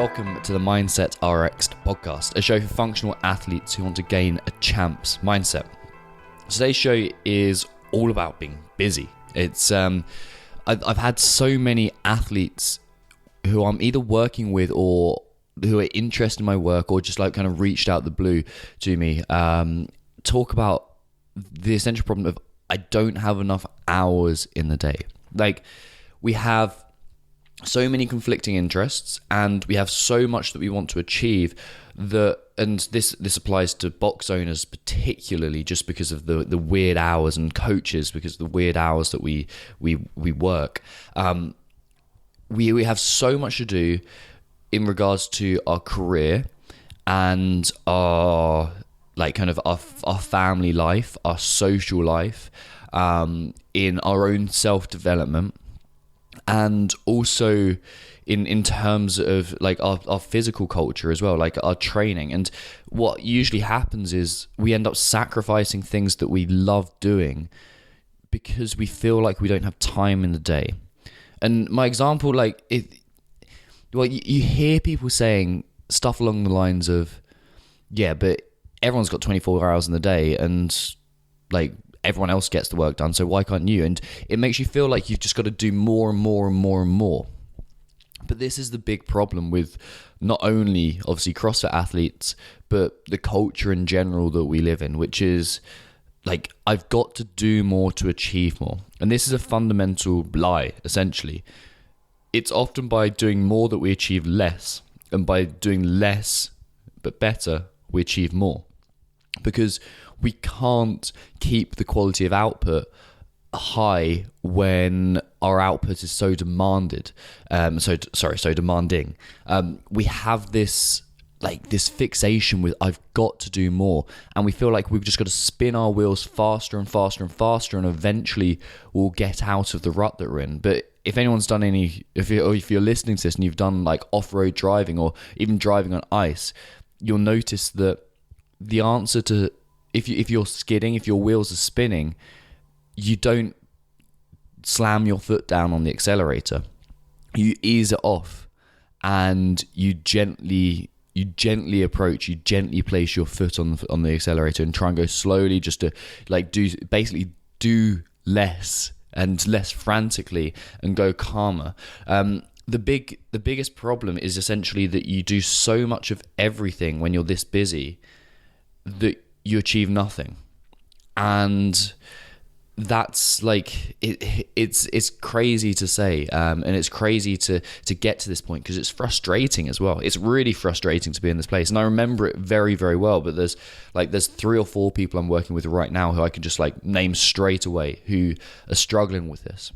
welcome to the Mindset RX podcast, a show for functional athletes who want to gain a champ's mindset. Today's show is all about being busy. It's I've had so many athletes who I'm either working with or who are interested in my work or just like kind of reached out the blue to me, talk about the essential problem of I don't have enough hours in the day. Like, we have so many conflicting interests and we have so much that we want to achieve that, and this applies to box owners particularly, just because of the weird hours, and coaches because of the weird hours that we work. We have so much to do in regards to our career and our our family life, our social life, in our own self-development, and also in terms of like our physical culture as well, like our training. And what usually happens is we end up sacrificing things that we love doing because we feel like we don't have time in the day. And my example, you hear people saying stuff along the lines of, yeah, but everyone's got 24 hours in the day and like everyone else gets the work done, so why can't you? And it makes you feel like you've just got to do more and more and more and more. But this is the big problem with not only obviously CrossFit athletes, but the culture in general that we live in, which is like, I've got to do more to achieve more. And this is a fundamental lie, essentially. It's often by doing more that we achieve less, and by doing less but better, we achieve more. Because we can't keep the quality of output high when our output is so demanded. So demanding. We have this fixation with I've got to do more, and we feel like we've just got to spin our wheels faster and faster and faster, and eventually we'll get out of the rut that we're in. But if anyone's done if you're listening to this and you've done like off-road driving or even driving on ice, you'll notice that the answer to if you're skidding, if your wheels are spinning, you don't slam your foot down on the accelerator. You ease it off, and you gently approach. You gently place your foot on the accelerator and try and go slowly, just to like do less and less frantically and go calmer. The biggest problem is essentially that you do so much of everything when you're this busy that you achieve nothing. And that's like it's crazy to say, and it's crazy to get to this point, because it's frustrating as well. It's really frustrating to be in this place, and I remember it very, very well. But there's 3 or 4 people I'm working with right now who I can just like name straight away who are struggling with this.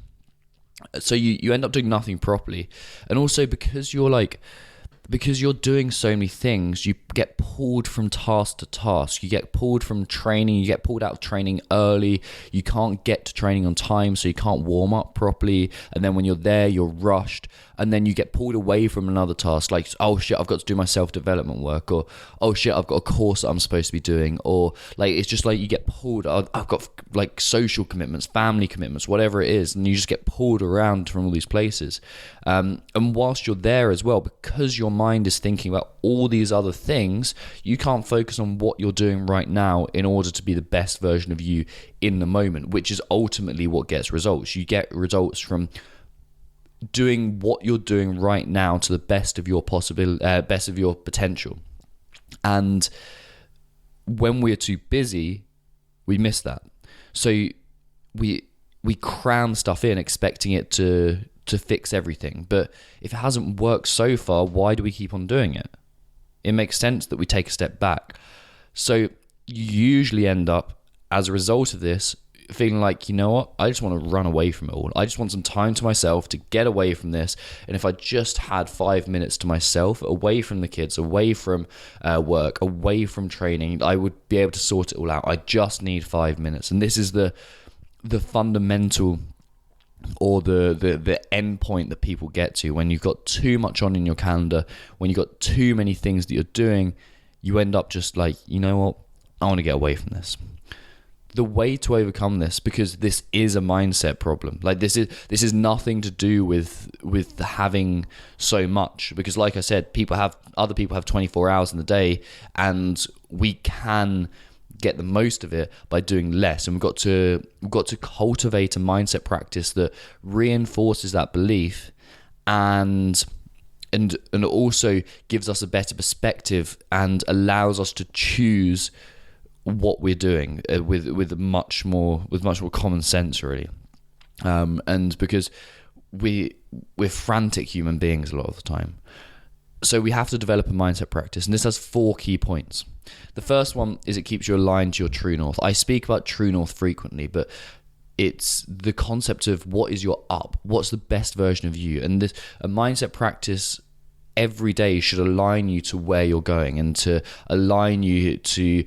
So you end up doing nothing properly, and also because you're doing so many things, you get pulled from task to task. You get pulled from training. You get pulled out of training early. You can't get to training on time, so you can't warm up properly. And then when you're there, you're rushed. And then you get pulled away from another task, like, oh shit, I've got to do my self-development work, or oh shit, I've got a course that I'm supposed to be doing, or like it's just like you get pulled. I've got like social commitments, family commitments, whatever it is, and you just get pulled around from all these places. And whilst you're there as well, because your mind is thinking about all these other things, you can't focus on what you're doing right now in order to be the best version of you in the moment, which is ultimately what gets results. You get results from doing what you're doing right now to the best of your best of your potential. And when we're too busy, we miss that. So we cram stuff in expecting it to fix everything. But if it hasn't worked so far, why do we keep on doing it? It makes sense that we take a step back. So you usually end up, as a result of this, feeling like, you know what, I just want to run away from it all. I just want some time to myself to get away from this. And if I just had 5 minutes to myself, away from the kids, away from work, away from training, I would be able to sort it all out. I just need 5 minutes. And this is the fundamental, or the end point that people get to when you've got too much on in your calendar, when you've got too many things that you're doing. You end up just like, you know what, I want to get away from this. the way to overcome this, because this is a mindset problem. Like this is nothing to do with having so much, because like I said, other people have 24 hours in the day, and we can get the most of it by doing less. And we've got to cultivate a mindset practice that reinforces that belief and also gives us a better perspective and allows us to choose what we're doing with much more common sense, really. And because we're frantic human beings a lot of the time, so we have to develop a mindset practice, and this has 4 key points. The first one is it keeps you aligned to your true north. I speak about true north frequently, but it's the concept of what is your up, what's the best version of you, and a mindset practice every day should align you to where you're going, and to align you to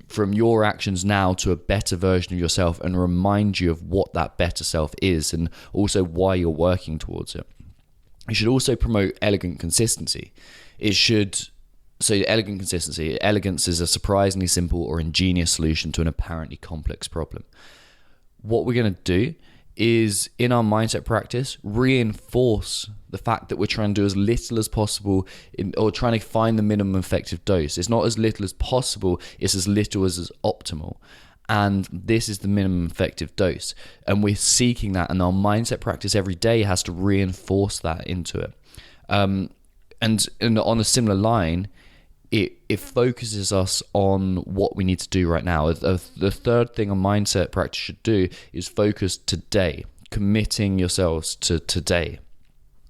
from your actions now to a better version of yourself, and remind you of what that better self is, and also why you're working towards it. It should also promote elegant consistency. Elegance is a surprisingly simple or ingenious solution to an apparently complex problem. What we're going to do is, in our mindset practice, reinforce the fact that we're trying to do as little as possible or trying to find the minimum effective dose. It's not as little as possible, it's as little as is optimal. And this is the minimum effective dose. And we're seeking that, and our mindset practice every day has to reinforce that into it. And on a similar line, it focuses us on what we need to do right now. The third thing a mindset practice should do is focus today, committing yourselves to today.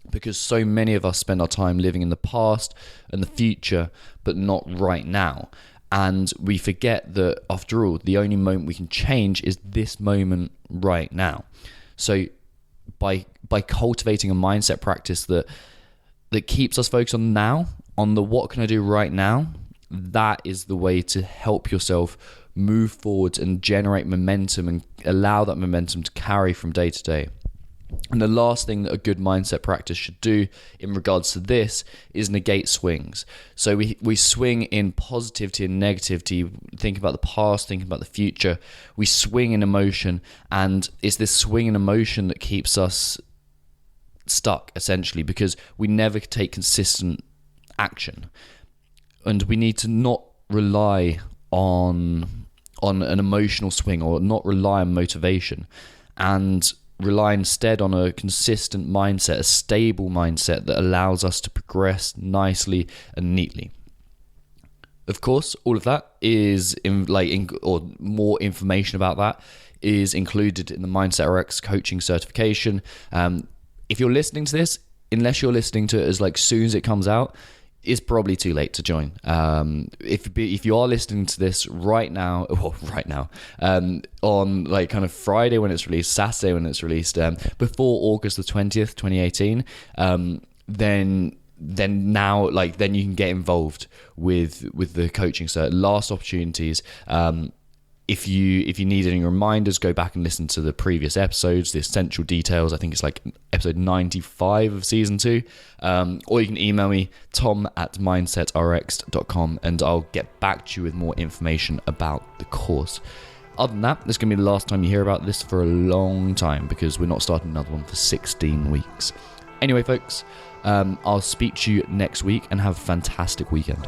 Because so many of us spend our time living in the past and the future, but not right now. And we forget that, after all, the only moment we can change is this moment right now. So by cultivating a mindset practice that keeps us focused on now, on the what can I do right now, that is the way to help yourself move forward and generate momentum, and allow that momentum to carry from day to day. And the last thing that a good mindset practice should do in regards to this is negate swings. So we swing in positivity and negativity, thinking about the past, thinking about the future. We swing in emotion, and it's this swing in emotion that keeps us stuck, essentially, because we never take consistent action. And we need to not rely on an emotional swing, or not rely on motivation, and rely instead on a consistent mindset, a stable mindset that allows us to progress nicely and neatly. Of course, all of that is or more information about that is included in the Mindset RX coaching certification. If you're listening to this, unless you're listening to it as soon as it comes out, it's probably too late to join. If you are listening to this right now, on kind of Friday when it's released, Saturday when it's released, before August the 20th, 2018, then you can get involved with the coaching. So last opportunities. If you need any reminders, go back and listen to the previous episodes, the essential details. I think it's episode 95 of season 2. Or you can email me, tom@mindsetrx.com, and I'll get back to you with more information about the course. Other than that, this is going to be the last time you hear about this for a long time, because we're not starting another one for 16 weeks. Anyway, folks, I'll speak to you next week, and have a fantastic weekend.